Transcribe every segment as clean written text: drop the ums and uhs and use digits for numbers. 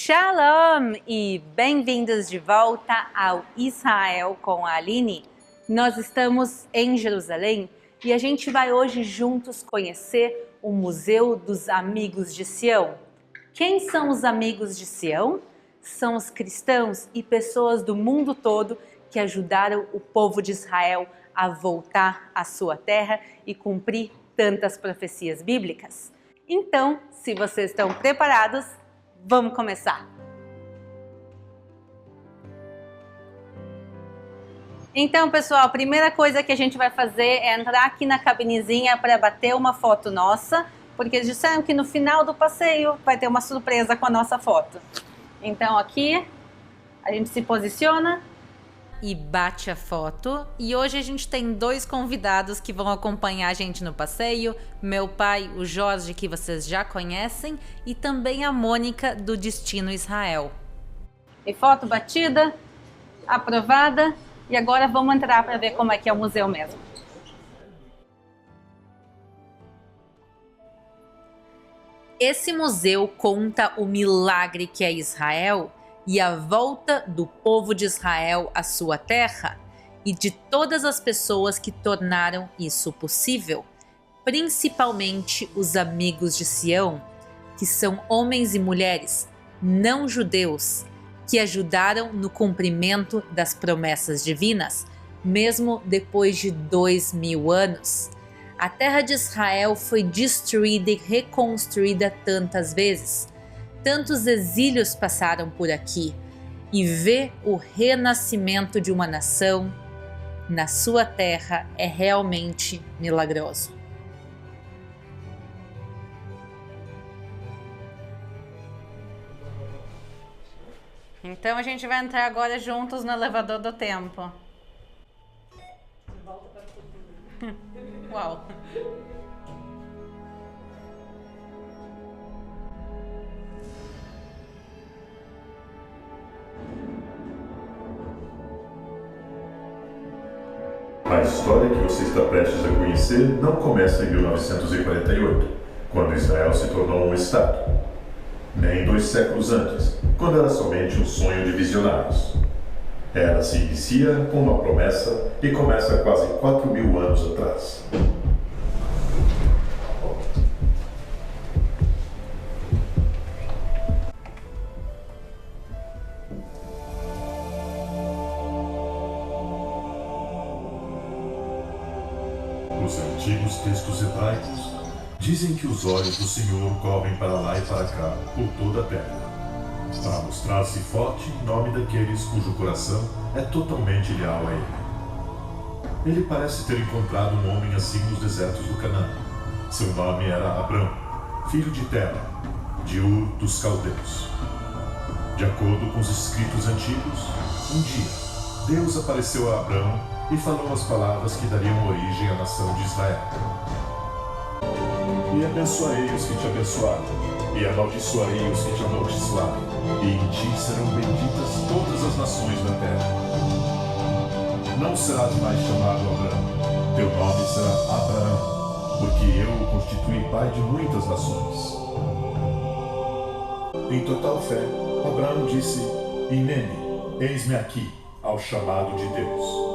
Shalom e bem-vindos de volta ao Israel com a Aline. Nós estamos em Jerusalém e a gente vai hoje juntos conhecer o Museu dos Amigos de Sião. Quem são os Amigos de Sião? São os cristãos e pessoas do mundo todo que ajudaram o povo de Israel a voltar à sua terra e cumprir tantas profecias bíblicas. Então, se vocês estão preparados, vamos começar! Então, pessoal, a primeira coisa que a gente vai fazer é entrar aqui na cabinezinha para bater uma foto nossa, porque eles disseram que no final do passeio vai ter uma surpresa com a nossa foto. Então, aqui a gente se posiciona e bate a foto. E hoje a gente tem dois convidados que vão acompanhar a gente no passeio. Meu pai, o Jorge, que vocês já conhecem, e também a Mônica, do Destino Israel. E foto batida, aprovada. E agora vamos entrar para ver como é que é o museu mesmo. Esse museu conta o milagre que é Israel e a volta do povo de Israel à sua terra e de todas as pessoas que tornaram isso possível, principalmente os amigos de Sião, que são homens e mulheres não judeus que ajudaram no cumprimento das promessas divinas, mesmo depois de 2000 anos. A terra de Israel foi destruída e reconstruída tantas vezes. Tantos exílios passaram por aqui, e ver o renascimento de uma nação na sua terra é realmente milagroso. Então a gente vai entrar agora juntos no elevador do tempo. Uau! A história que você está prestes a conhecer não começa em 1948, quando Israel se tornou um Estado. Nem 2 séculos antes, quando era somente um sonho de visionários. Ela se inicia com uma promessa e começa quase 4.000 anos atrás. Os antigos textos hebraicos dizem que os olhos do Senhor correm para lá e para cá por toda a terra, para mostrar-se forte em nome daqueles cujo coração é totalmente leal a Ele. Ele parece ter encontrado um homem assim nos desertos do Canaã. Seu nome era Abrão, filho de Tera, de Ur dos Caldeus. De acordo com os escritos antigos, um dia Deus apareceu a Abrão e falou as palavras que dariam origem à nação de Israel. E abençoarei os que te abençoarem, e amaldiçoarei os que te amaldiçoarem, e em ti serão benditas todas as nações da terra. Não serás mais chamado Abrão, teu nome será Abraão, porque eu o constituí pai de muitas nações. Em total fé, Abraão disse: Hinene, eis-me aqui, ao chamado de Deus.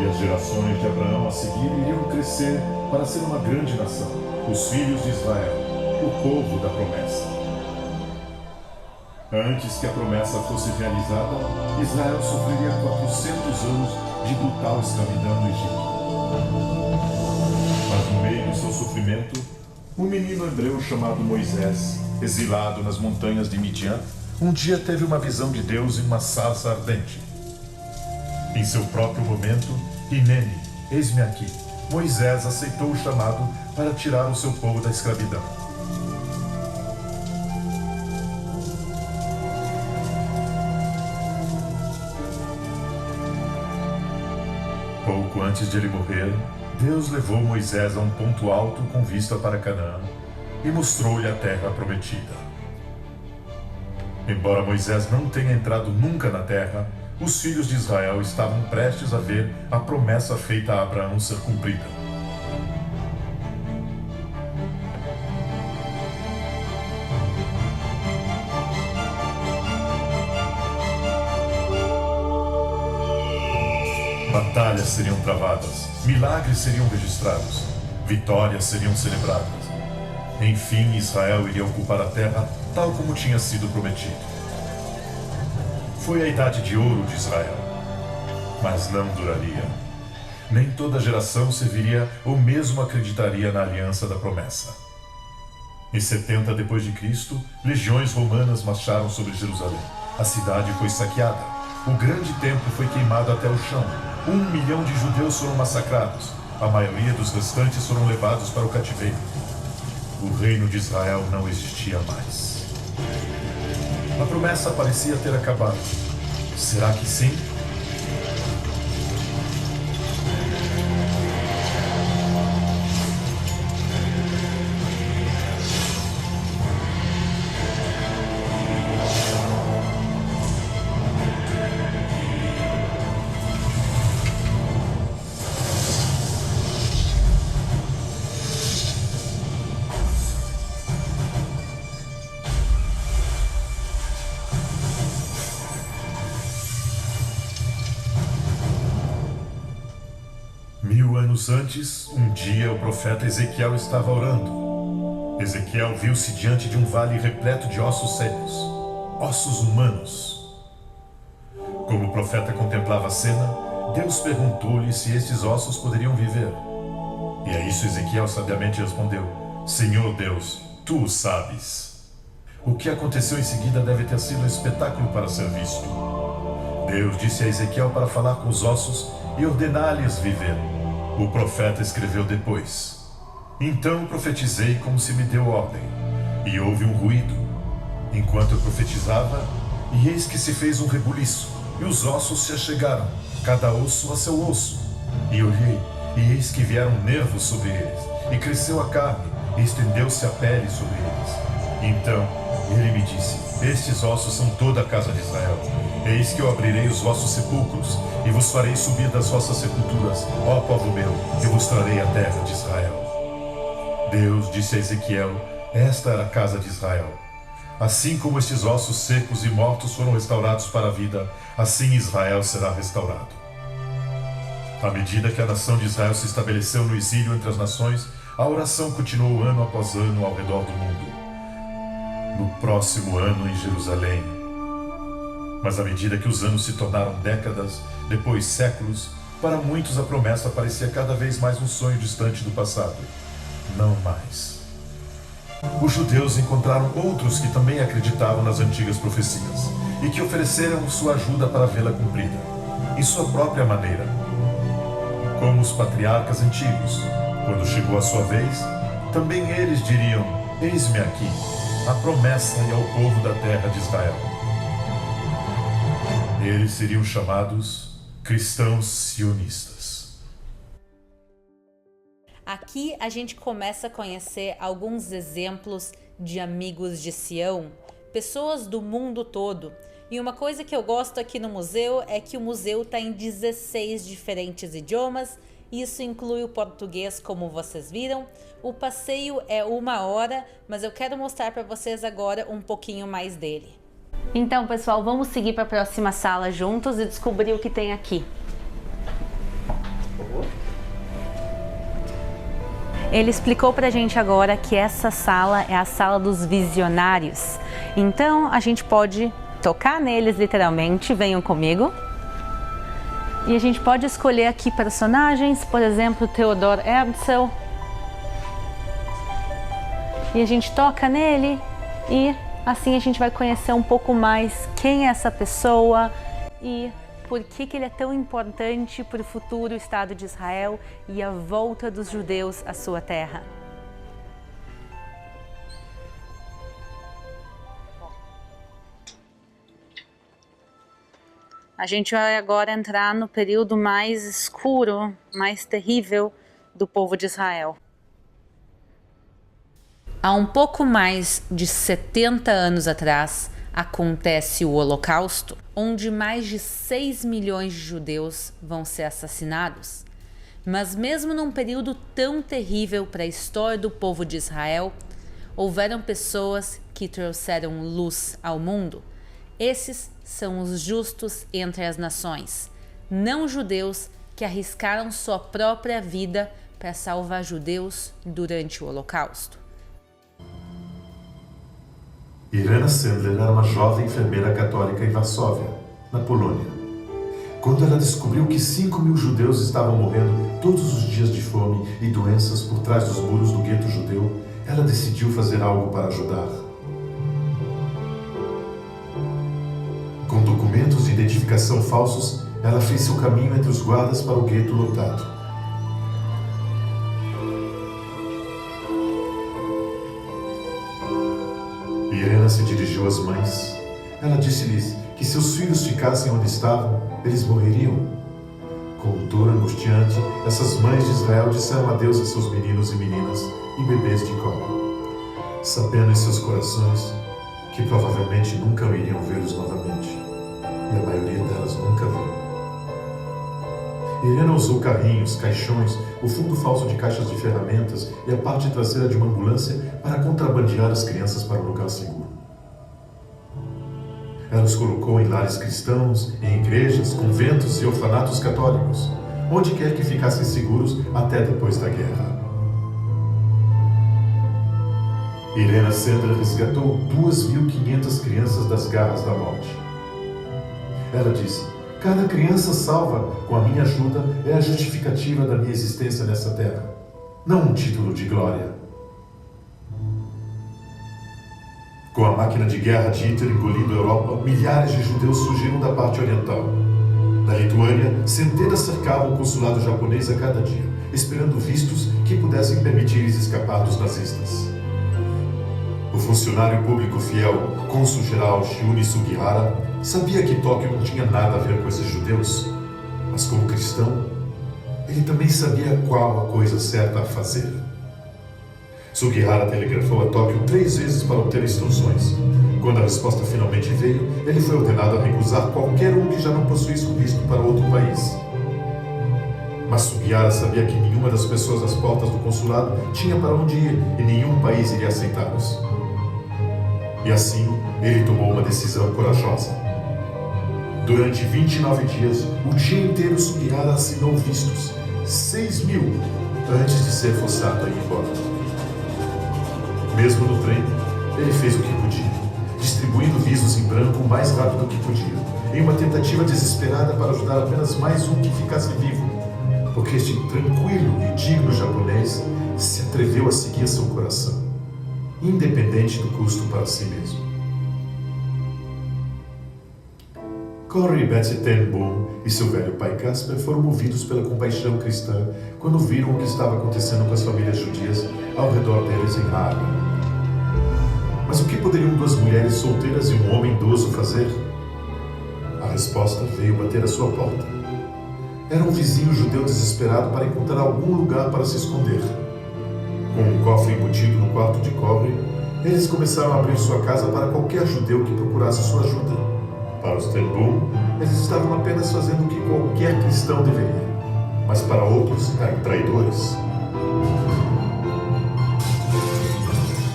E as gerações de Abraão a seguir iriam crescer para ser uma grande nação, os filhos de Israel, o povo da promessa. Antes que a promessa fosse realizada, Israel sofreria 400 anos de brutal escravidão no Egito. Mas no meio do seu sofrimento, um menino hebreu chamado Moisés, exilado nas montanhas de Midian, um dia teve uma visão de Deus em uma sarça ardente. Em seu próprio momento, Hinene, eis-me aqui, Moisés aceitou o chamado para tirar o seu povo da escravidão. Pouco antes de ele morrer, Deus levou Moisés a um ponto alto com vista para Canaã e mostrou-lhe a terra prometida. Embora Moisés não tenha entrado nunca na terra, os filhos de Israel estavam prestes a ver a promessa feita a Abraão ser cumprida. Batalhas seriam travadas, milagres seriam registrados, vitórias seriam celebradas. Enfim, Israel iria ocupar a terra tal como tinha sido prometido. Foi a idade de ouro de Israel, mas não duraria. Nem toda geração serviria ou mesmo acreditaria na aliança da promessa. Em 70 d.C., legiões romanas marcharam sobre Jerusalém. A cidade foi saqueada. O grande templo foi queimado até o chão. 1 milhão de judeus foram massacrados. A maioria dos restantes foram levados para o cativeiro. O reino de Israel não existia mais. A promessa parecia ter acabado. Será que sim? Anos antes, um dia o profeta Ezequiel estava orando. Ezequiel viu-se diante de um vale repleto de ossos secos, ossos humanos. Como o profeta contemplava a cena, Deus perguntou-lhe se estes ossos poderiam viver. E a isso Ezequiel sabiamente respondeu: Senhor Deus, tu o sabes. O que aconteceu em seguida deve ter sido um espetáculo para ser visto. Deus disse a Ezequiel para falar com os ossos e ordenar-lhes viver. O profeta escreveu depois: Então profetizei como se me deu ordem, e houve um ruído, enquanto eu profetizava, e eis que se fez um rebuliço, e os ossos se achegaram, cada osso a seu osso. E olhei, e eis que vieram nervos sobre eles, e cresceu a carne, e estendeu-se a pele sobre eles. Então ele me disse: Estes ossos são toda a casa de Israel. Eis que eu abrirei os vossos sepulcros, e vos farei subir das vossas sepulturas, ó povo meu, e vos trarei a terra de Israel. Deus disse a Ezequiel: Esta era a casa de Israel. Assim como estes ossos secos e mortos foram restaurados para a vida, assim Israel será restaurado. À medida que a nação de Israel se estabeleceu no exílio entre as nações, a oração continuou ano após ano ao redor do mundo. No próximo ano em Jerusalém. Mas à medida que os anos se tornaram décadas, depois séculos, para muitos a promessa parecia cada vez mais um sonho distante do passado. Não mais. Os judeus encontraram outros que também acreditavam nas antigas profecias e que ofereceram sua ajuda para vê-la cumprida, em sua própria maneira. Como os patriarcas antigos, quando chegou a sua vez, também eles diriam: Eis-me aqui, a promessa e ao povo da terra de Israel. Eles seriam chamados cristãos sionistas. Aqui a gente começa a conhecer alguns exemplos de amigos de Sião, pessoas do mundo todo. E uma coisa que eu gosto aqui no museu é que o museu está em 16 diferentes idiomas. Isso inclui o português, como vocês viram. O passeio é 1 hora, mas eu quero mostrar para vocês agora um pouquinho mais dele. Então, pessoal, vamos seguir para a próxima sala juntos e descobrir o que tem aqui. Ele explicou pra gente agora que essa sala é a sala dos visionários. Então, a gente pode tocar neles literalmente, venham comigo. E a gente pode escolher aqui personagens, por exemplo, Theodor Herzl. E a gente toca nele e assim a gente vai conhecer um pouco mais quem é essa pessoa e por que ele é tão importante para o futuro Estado de Israel e a volta dos judeus à sua terra. A gente vai agora entrar no período mais escuro, mais terrível do povo de Israel. Há um pouco mais de 70 anos atrás, acontece o Holocausto, onde mais de 6 milhões de judeus vão ser assassinados. Mas mesmo num período tão terrível para a história do povo de Israel, houveram pessoas que trouxeram luz ao mundo. Esses são os justos entre as nações, não judeus, que arriscaram sua própria vida para salvar judeus durante o Holocausto. Irena Sendler era uma jovem enfermeira católica em Varsóvia, na Polônia. Quando ela descobriu que 5.000 judeus estavam morrendo todos os dias de fome e doenças por trás dos muros do gueto judeu, ela decidiu fazer algo para ajudar. Com documentos de identificação falsos, ela fez seu caminho entre os guardas para o gueto lotado. Irena se dirigiu às mães. Ela disse-lhes que se os filhos ficassem onde estavam, eles morreriam. Com dor angustiante, essas mães de Israel disseram adeus a seus meninos e meninas e bebês de colo, sabendo em seus corações que provavelmente nunca iriam vê-los novamente, e a maioria delas nunca viu. Irena usou carrinhos, caixões, o fundo falso de caixas de ferramentas e a parte traseira de uma ambulância para contrabandear as crianças para um lugar seguro. Ela os colocou em lares cristãos, em igrejas, conventos e orfanatos católicos, onde quer que ficassem seguros até depois da guerra. Irena Sendler resgatou 2.500 crianças das garras da morte. Ela disse: cada criança salva com a minha ajuda é a justificativa da minha existência nessa terra, não um título de glória. Com a máquina de guerra de Hitler engolindo a Europa, milhares de judeus surgiram da parte oriental. Na Lituânia, centenas cercavam o consulado japonês a cada dia, esperando vistos que pudessem permitir-lhes escapar dos nazistas. O funcionário público fiel, cônsul-geral Shuni Sugihara, sabia que Tóquio não tinha nada a ver com esses judeus, mas como cristão, ele também sabia qual a coisa certa a fazer. Sugihara telegrafou a Tóquio 3 vezes para obter instruções. Quando a resposta finalmente veio, ele foi ordenado a recusar qualquer um que já não possuísse um visto para outro país. Mas Sugihara sabia que nenhuma das pessoas às portas do consulado tinha para onde ir e nenhum país iria aceitá-los. E assim, ele tomou uma decisão corajosa. Durante 29 dias, o dia inteiro Sugihara assinou vistos, 6.000, antes de ser forçado a ir embora. Mesmo no trem, ele fez o que podia, distribuindo visos em branco o mais rápido que podia, em uma tentativa desesperada para ajudar apenas mais um que ficasse vivo, porque este tranquilo e digno japonês se atreveu a seguir seu coração, independente do custo para si mesmo. Corrie e Betsy ten Boom e seu velho pai Casper foram movidos pela compaixão cristã quando viram o que estava acontecendo com as famílias judias ao redor deles em Hagen. Mas o que poderiam 2 mulheres solteiras e um homem idoso fazer? A resposta veio bater à sua porta. Era um vizinho judeu desesperado para encontrar algum lugar para se esconder. Com um cofre embutido no quarto de Corrie, eles começaram a abrir sua casa para qualquer judeu que procurasse sua ajuda. Para os ten Boom, eles estavam apenas fazendo o que qualquer cristão deveria, mas para outros eram traidores.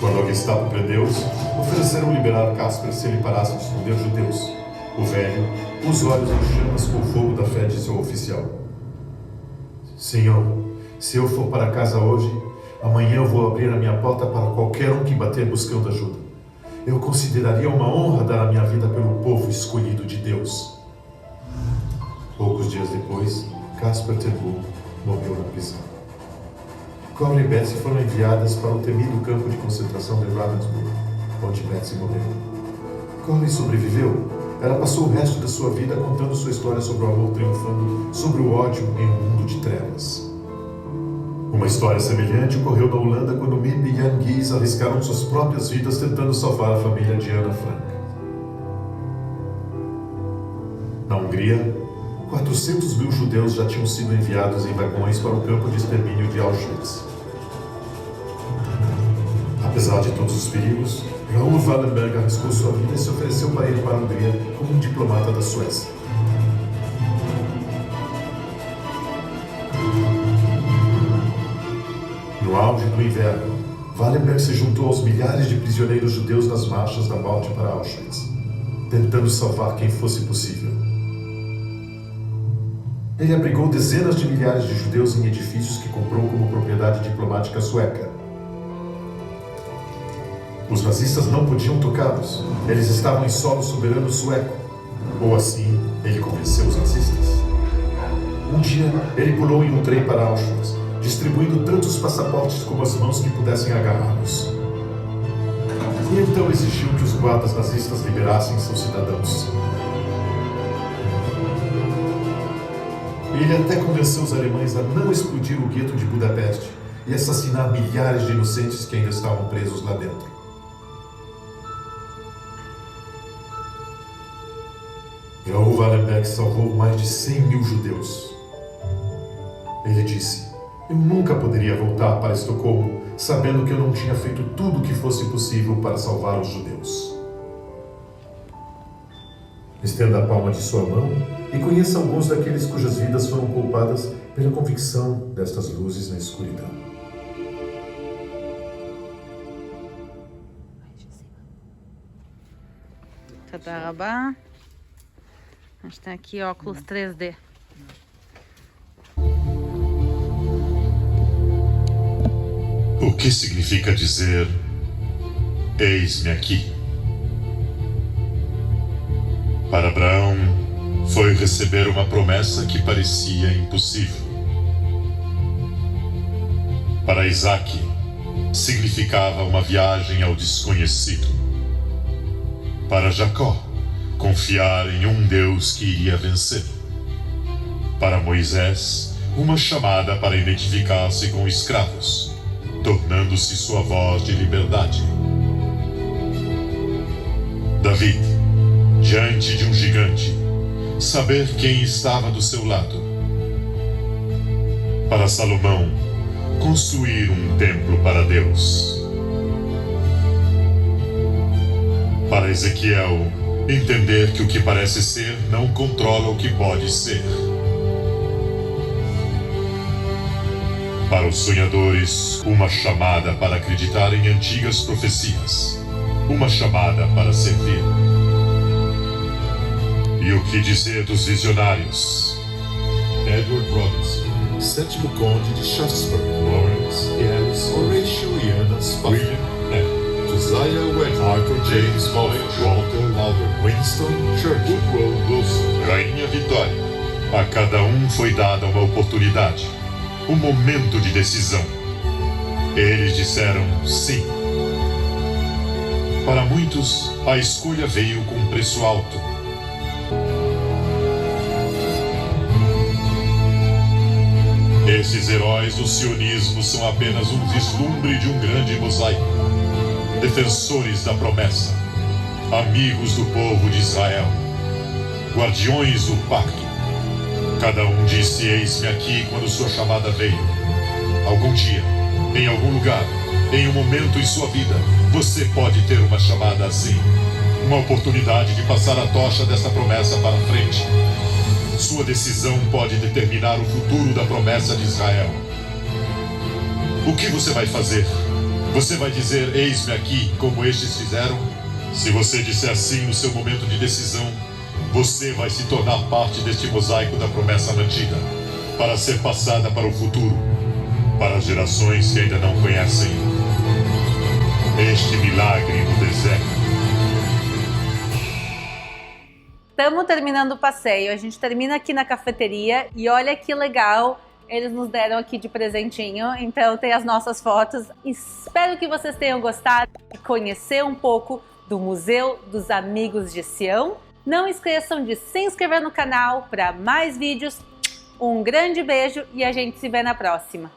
Quando a Gestapo prendeu-os, ofereceram liberar Casper se ele parasse de esconder judeus. O velho, os olhos em chamas com o fogo da fé de seu oficial. Senhor, se eu for para casa hoje, amanhã eu vou abrir a minha porta para qualquer um que bater buscando ajuda. Eu consideraria uma honra dar a minha vida pelo povo escolhido de Deus. Poucos dias depois, Casper ten Boom morreu na prisão. Corrie e Betsy foram enviadas para o temido campo de concentração de Ravensbrück, onde Betsy morreu. Corrie sobreviveu. Ela passou o resto da sua vida contando sua história sobre o amor triunfando sobre o ódio em um mundo de trevas. Uma história semelhante ocorreu na Holanda quando Mip e Jan Gies arriscaram suas próprias vidas tentando salvar a família de Ana Frank. Na Hungria, 400.000 judeus já tinham sido enviados em vagões para o campo de extermínio de Auschwitz. Apesar de todos os perigos, Raoul Wallenberg arriscou sua vida e se ofereceu para ir para a Hungria como um diplomata da Suécia. No auge do inverno, Wallenberg se juntou aos milhares de prisioneiros judeus nas marchas da morte para Auschwitz, tentando salvar quem fosse possível. Ele abrigou dezenas de milhares de judeus em edifícios que comprou como propriedade diplomática sueca. Os nazistas não podiam tocá-los. Eles estavam em solo soberano sueco. Ou assim, ele convenceu os nazistas. Um dia, ele pulou em um trem para Auschwitz, distribuindo tantos passaportes como as mãos que pudessem agarrá-los. E então exigiu que os guardas nazistas liberassem seus cidadãos. Ele até convenceu os alemães a não explodir o gueto de Budapeste e assassinar milhares de inocentes que ainda estavam presos lá dentro. Raoul Wallenberg salvou mais de 100 mil judeus. Ele disse: "Eu nunca poderia voltar para Estocolmo sabendo que eu não tinha feito tudo o que fosse possível para salvar os judeus." Estenda a palma de sua mão e conheça alguns daqueles cujas vidas foram poupadas pela convicção destas luzes na escuridão. תודה רבה. A gente tem aqui óculos 3D. O que significa dizer "eis-me aqui"? Para Abraão, foi receber uma promessa que parecia impossível. Para Isaac, significava uma viagem ao desconhecido. Para Jacó, confiar em um Deus que iria vencer. Para Moisés, uma chamada para identificar-se com escravos, tornando-se sua voz de liberdade. David, diante de um gigante, saber quem estava do seu lado. Para Salomão, construir um templo para Deus. Para Ezequiel, entender que o que parece ser não controla o que pode ser. Para os sonhadores, uma chamada para acreditar em antigas profecias. Uma chamada para servir. E o que dizer dos visionários? Edward Robinson, sétimo conde de Shaftesbury, Lawrence, Ellis, Horatio Iannas, William N., Josiah Webb, Arthur James Moffat, Walter Lauder, Winston Churchill, Woodrow Wilson, Rainha Vitória. A cada um foi dada uma oportunidade, um momento de decisão. Eles disseram sim. Para muitos, a escolha veio com um preço alto. Esses heróis do sionismo são apenas um vislumbre de um grande mosaico. Defensores da promessa, amigos do povo de Israel, guardiões do pacto. Cada um disse "eis-me aqui" quando sua chamada veio. Algum dia, em algum lugar, em um momento em sua vida, você pode ter uma chamada assim. Uma oportunidade de passar a tocha dessa promessa para frente. Sua decisão pode determinar o futuro da promessa de Israel. O que você vai fazer? Você vai dizer "eis-me aqui", como estes fizeram? Se você disser sim no seu momento de decisão, você vai se tornar parte deste mosaico da promessa mantida, para ser passada para o futuro, para as gerações que ainda não conhecem este milagre no deserto. Estamos terminando o passeio, a gente termina aqui na cafeteria e olha que legal, eles nos deram aqui de presentinho, então tem as nossas fotos. Espero que vocês tenham gostado de conhecer um pouco do Museu dos Amigos de Sião. Não esqueçam de se inscrever no canal para mais vídeos. Um grande beijo e a gente se vê na próxima.